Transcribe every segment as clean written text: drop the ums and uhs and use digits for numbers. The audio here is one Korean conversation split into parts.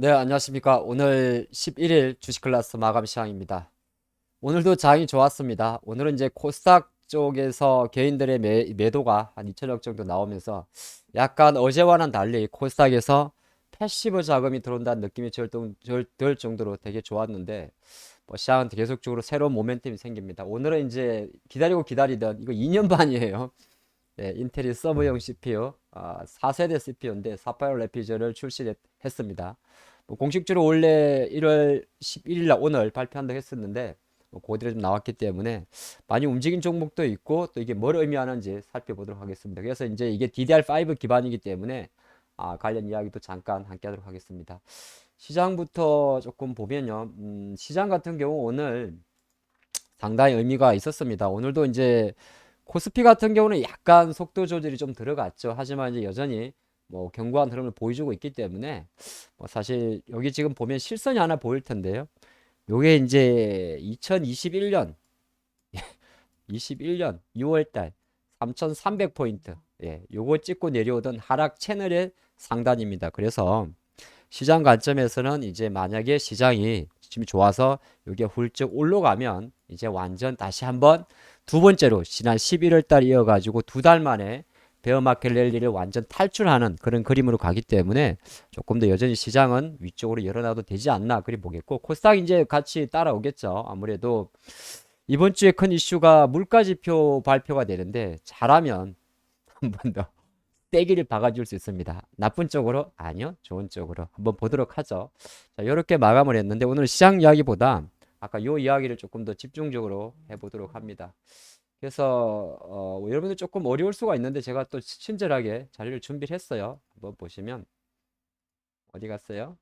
네, 안녕하십니까. 오늘 11일 주식 클래스 마감 시황입니다. 오늘도 장이 좋았습니다. 오늘은 이제 코스닥 쪽에서 개인들의 매도가 한 2천억 정도 나오면서 약간 어제와는 달리 코스닥에서 패시브 자금이 들어온다는 느낌이 들 정도로 되게 좋았는데 뭐 시장은 계속적으로 새로운 모멘텀이 생깁니다. 오늘은 이제 기다리고 기다리던 이거 2년 반이에요. 네, 인텔이 서브용 CPU 4세대 CPU인데 사파이어 래피저를 출시했습니다. 뭐 공식적으로 원래 1월 11일 날 오늘 발표한다고 했었는데 뭐 그대로 좀 나왔기 때문에 많이 움직인 종목도 있고 또 이게 뭘 의미하는지 살펴보도록 하겠습니다. 그래서 이제 이게 DDR5 기반이기 때문에 관련 이야기도 잠깐 함께 하도록 하겠습니다. 시장부터 조금 보면요. 시장 같은 경우 오늘 상당히 의미가 있었습니다. 오늘도 이제 코스피 같은 경우는 약간 속도 조절이 좀 들어갔죠. 하지만 이제 여전히 뭐 견고한 흐름을 보여주고 있기 때문에 뭐 사실 여기 지금 보면 실선이 하나 보일 텐데요. 요게 이제 2021년 21년 6월달 3,300포인트 요거 찍고 내려오던 하락 채널의 상단입니다. 그래서 시장 관점에서는 이제 만약에 시장이 지금 좋아서 이게 훌쩍 올라가면 이제 완전 다시 한번 두 번째로 지난 11월 달 이어가지고 두 달 만에 베어마켓 랠리를 완전 탈출하는 그런 그림으로 가기 때문에 조금 더 여전히 시장은 위쪽으로 열어놔도 되지 않나 그리 보겠고 코스닥 이제 같이 따라오겠죠. 아무래도 이번 주에 큰 이슈가 물가지표 발표가 되는데 잘하면 한 번 더 떼기를 박아줄 수 있습니다. 나쁜 쪽으로? 아니요. 좋은 쪽으로. 한번 보도록 하죠. 자, 이렇게 마감을 했는데 오늘 시장 이야기보다 아까 요 이야기를 조금 더 집중적으로 해보도록 합니다. 그래서 여러분들 조금 어려울 수가 있는데 제가 또 친절하게 자료를 준비를 했어요. 한번 보시면 어디 갔어요?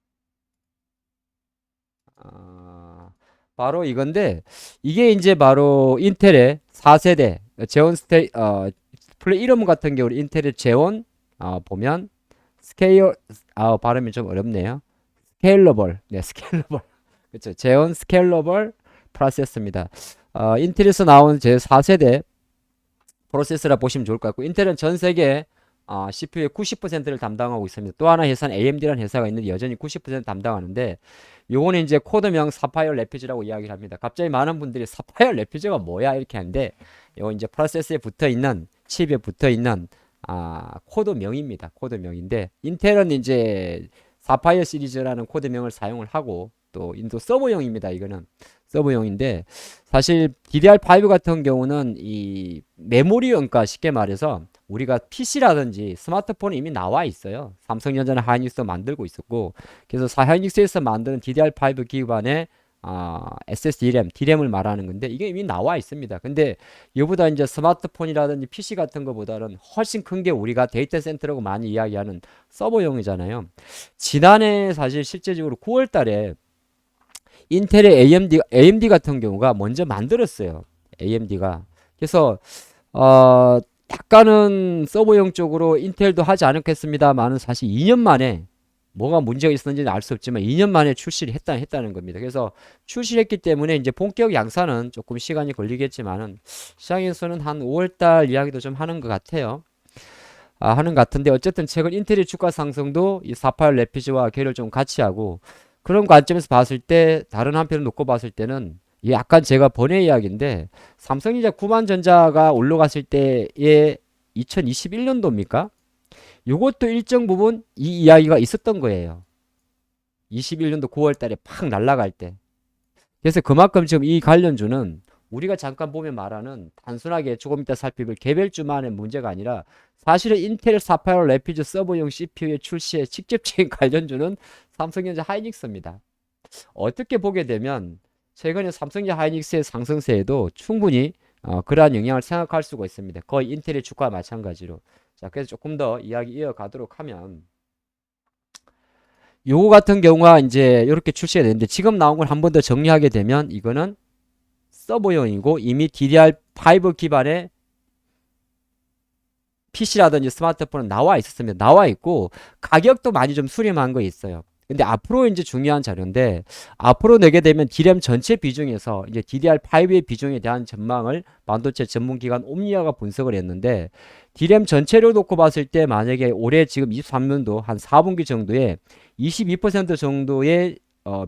바로 이건데 이게 이제 바로 인텔의 4세대 제온 플레이 이름 같은 경우 인텔의 제온 보면 스케일 발음이 좀 어렵네요. 스케일러블 스케일러블 그렇죠. 제온 스케일러블 프로세서입니다. 인텔에서 나온 제 4세대 프로세서라 보시면 좋을 것 같고 인텔은 전 세계 CPU의 90%를 담당하고 있습니다. 또 하나 회사는 AMD라는 회사가 있는데 여전히 90% 담당하는데 요거는 이제 코드명 사파이어 래피즈라고 이야기를 합니다. 갑자기 많은 분들이 사파이어 래피즈가 뭐야 이렇게 하는데 요거 이제 프로세서에 붙어 있는 칩에 붙어 있는 코드명입니다. 코드명인데 인텔은 이제 사파이어 시리즈라는 코드명을 사용을 하고 또 인도 서버용입니다. 이거는 서버용인데 사실 DDR5 같은 경우는 이 메모리용가 쉽게 말해서 우리가 PC라든지 스마트폰에 이미 나와 있어요. 삼성전자는 하이닉스 만들고 있었고 그래서 하이닉스에서 만드는 DDR5 기반의 SSD 램, D램을 말하는 건데 이게 이미 나와 있습니다. 근데 이보다 이제 스마트폰이라든지 PC 같은 것보다는 훨씬 큰 게 우리가 데이터 센터라고 많이 이야기하는 서버용이잖아요. 지난해 사실 실제적으로 9월 달에 인텔의 AMD 같은 경우가 먼저 만들었어요. AMD가. 그래서 약간은 서버용 쪽으로 인텔도 하지 않겠습니다만은 사실 2년 만에 뭐가 문제가 있었는지는 알 수 없지만 2년 만에 출시를 했다는 겁니다. 그래서 출시했기 때문에 이제 본격 양산은 조금 시간이 걸리겠지만은 시장에서는 한 5월달 이야기도 좀 하는 것 같아요. 하는 것 같은데 어쨌든 최근 인텔의 주가 상승도 이 사파이어 래피즈와 계를 좀 같이 하고 그런 관점에서 봤을 때 다른 한편을 놓고 봤을 때는 이게 약간 제가 번외 이야기인데 삼성전자 9만전자가 올라갔을 때의 2021년도입니까? 이것도 일정 부분 이 이야기가 있었던 거예요. 21년도 9월 달에 팍 날아갈 때. 그래서 그만큼 지금 이 관련주는 우리가 잠깐 보면 말하는 단순하게 조금 이따 살펴볼 개별주만의 문제가 아니라 사실은 인텔 사파이어 래피드 서버용 CPU의 출시에 직접적인 관련주는 삼성전자 하이닉스입니다. 어떻게 보게 되면 최근에 삼성전자 하이닉스의 상승세에도 충분히 그러한 영향을 생각할 수가 있습니다. 거의 인텔의 주가와 마찬가지로. 자, 그래서 조금 더 이야기 이어가도록 하면 요거 같은 경우가 이제 이렇게 출시가 되는데 지금 나온 걸 한 번 더 정리하게 되면 이거는 서버용이고 이미 DDR5 기반의 PC라든지 스마트폰은 나와 있었습니다. 나와 있고 가격도 많이 좀 수렴한 거 있어요. 근데 앞으로 이제 중요한 자료인데 앞으로 내게 되면 D램 전체 비중에서 이제 DDR5의 비중에 대한 전망을 반도체 전문기관 옴니아가 분석을 했는데 D램 전체를 놓고 봤을 때 만약에 올해 지금 23년도 한 4분기 정도에 22% 정도의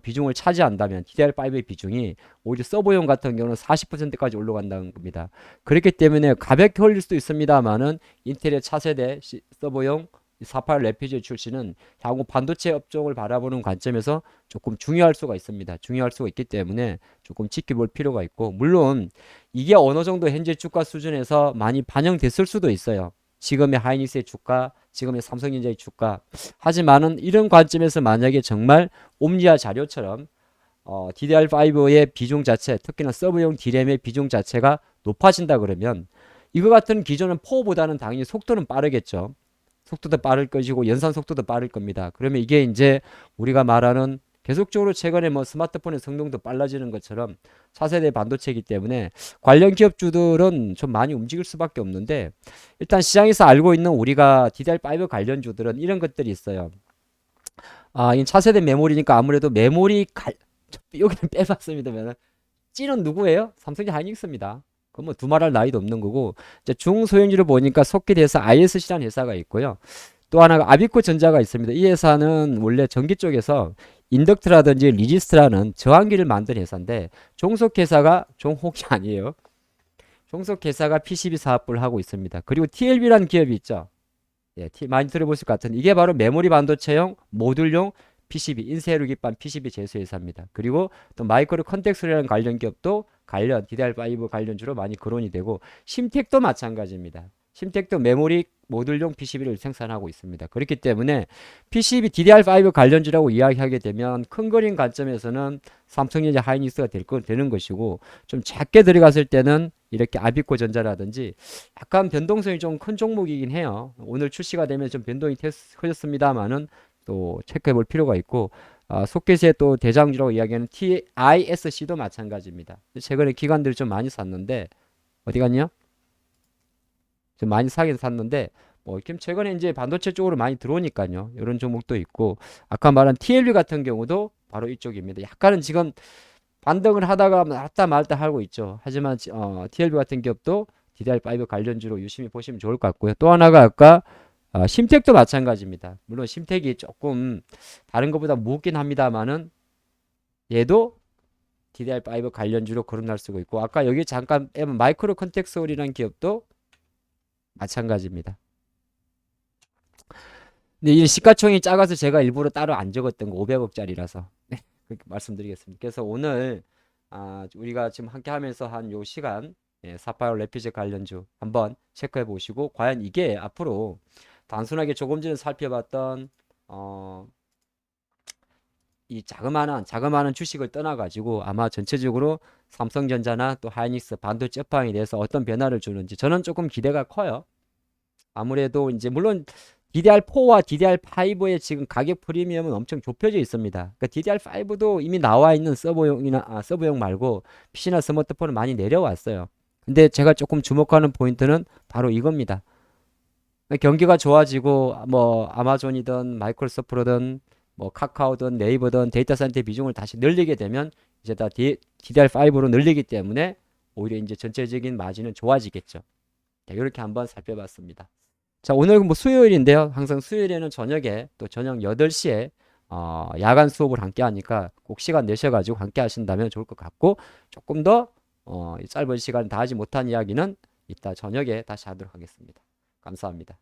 비중을 차지한다면 DDR5의 비중이 오히려 서버용 같은 경우는 40%까지 올라간다는 겁니다. 그렇기 때문에 가볍게 흘릴 수도 있습니다만은 인텔의 차세대 서버용 48 레피즈 출시는 향후 반도체 업종을 바라보는 관점에서 조금 중요할 수가 있습니다. 중요할 수가 있기 때문에 조금 지켜볼 필요가 있고, 물론 이게 어느 정도 현재 주가 수준에서 많이 반영됐을 수도 있어요. 지금의 하이닉스의 주가, 지금의 삼성전자의 주가. 하지만은 이런 관점에서 만약에 정말 옴니아 자료처럼 DDR5의 비중 자체, 특히나 서브용 D램의 비중 자체가 높아진다 그러면 이거 같은 기존은 4보다는 당연히 속도는 빠르겠죠. 속도도 빠를 것이고 연산 속도도 빠를 겁니다. 그러면 이게 이제 우리가 말하는 계속적으로 최근에 뭐 스마트폰의 성능도 빨라지는 것처럼 차세대 반도체이기 때문에 관련 기업주들은 좀 많이 움직일 수밖에 없는데, 일단 시장에서 알고 있는 우리가 DDR5 관련주들은 이런 것들이 있어요. 이 차세대 메모리니까 아무래도 여기는 빼봤습니다만 찌는 누구예요? 삼성이 하이닉스입니다. 그건 뭐 두말할 나위도 없는 거고, 이제 중소형주를 보니까 속기대에서 ISC라는 회사가 있고요. 또 하나가 아비코 전자가 있습니다. 이 회사는 원래 전기 쪽에서 인덕트라든지 리지스트라는 저항기를 만든 회사인데 종속회사가 종혹이 아니에요. 종속회사가 PCB 사업을 하고 있습니다. 그리고 TLB라는 기업이 있죠. 예, 많이 들어보실 것 같은 이게 바로 메모리 반도체용 모듈용 PCB 인쇄로 기반 PCB 제조 회사입니다. 그리고 또 마이크로 컨텍스트라는 관련 기업도 DDR5 관련주로 많이 거론이 되고, 심텍도 마찬가지입니다. 심텍도 메모리 모듈용 PCB를 생산하고 있습니다. 그렇기 때문에 PCB DDR5 관련주라고 이야기하게 되면 큰 그림 관점에서는 삼성전자 하이닉스가 되는 것이고, 좀 작게 들어갔을 때는 이렇게 아비코 전자라든지 약간 변동성이 좀 큰 종목이긴 해요. 오늘 출시가 되면 좀 변동이 커졌습니다만은 또 체크해 볼 필요가 있고, 소켓의 또 대장주라고 이야기하는 TISC도 마찬가지입니다. 최근에 기관들이 좀 많이 샀는데 어디 갔냐? 좀 많이 사긴 샀는데 뭐 지금 최근에 이제 반도체 쪽으로 많이 들어오니까요. 이런 종목도 있고, 아까 말한 TLB 같은 경우도 바로 이쪽입니다. 약간은 지금 반등을 하다가 왔다 말다 하고 있죠. 하지만 TLB 같은 기업도 DDR5 관련주로 유심히 보시면 좋을 것 같고요. 또 하나가 아까 심텍도 마찬가지입니다. 물론 심텍이 조금 다른 것보다 무겁긴 합니다만은 얘도 DDR5 관련주로 거론할 수가 있고, 아까 여기 잠깐 마이크로 컨텍스홀이라는 기업도 마찬가지입니다. 근데 이 시가총이 작아서 제가 일부러 따로 안 적었던 거 500억짜리라서 그렇게 말씀드리겠습니다. 그래서 오늘 우리가 지금 함께 하면서 한 요 시간, 사파이어 레피즈 관련주 한번 체크해 보시고, 과연 이게 앞으로 단순하게 조금 전에 살펴봤던 이 자그마한 주식을 떠나 가지고 아마 전체적으로 삼성전자나 또 하이닉스 반도체 업황에 대해서 어떤 변화를 주는지 저는 조금 기대가 커요. 아무래도 이제 물론 DDR4와 DDR5의 지금 가격 프리미엄은 엄청 좁혀져 있습니다. 그러니까 DDR5도 이미 나와 있는 서버용 말고 PC나 스마트폰은 많이 내려왔어요. 근데 제가 조금 주목하는 포인트는 바로 이겁니다. 경기가 좋아지고 뭐 아마존이든 마이크로소프트든 뭐 카카오든 네이버든 데이터 센터 비중을 다시 늘리게 되면 이제 다 DDR5로 늘리기 때문에 오히려 이제 전체적인 마진은 좋아지겠죠. 자, 이렇게 한번 살펴봤습니다. 자, 오늘 뭐 수요일인데요. 항상 수요일에는 저녁에 또 저녁 8시에 야간 수업을 함께 하니까 꼭 시간 내셔가지고 함께 하신다면 좋을 것 같고, 조금 더 짧은 시간 다 하지 못한 이야기는 이따 저녁에 다시 하도록 하겠습니다. 감사합니다.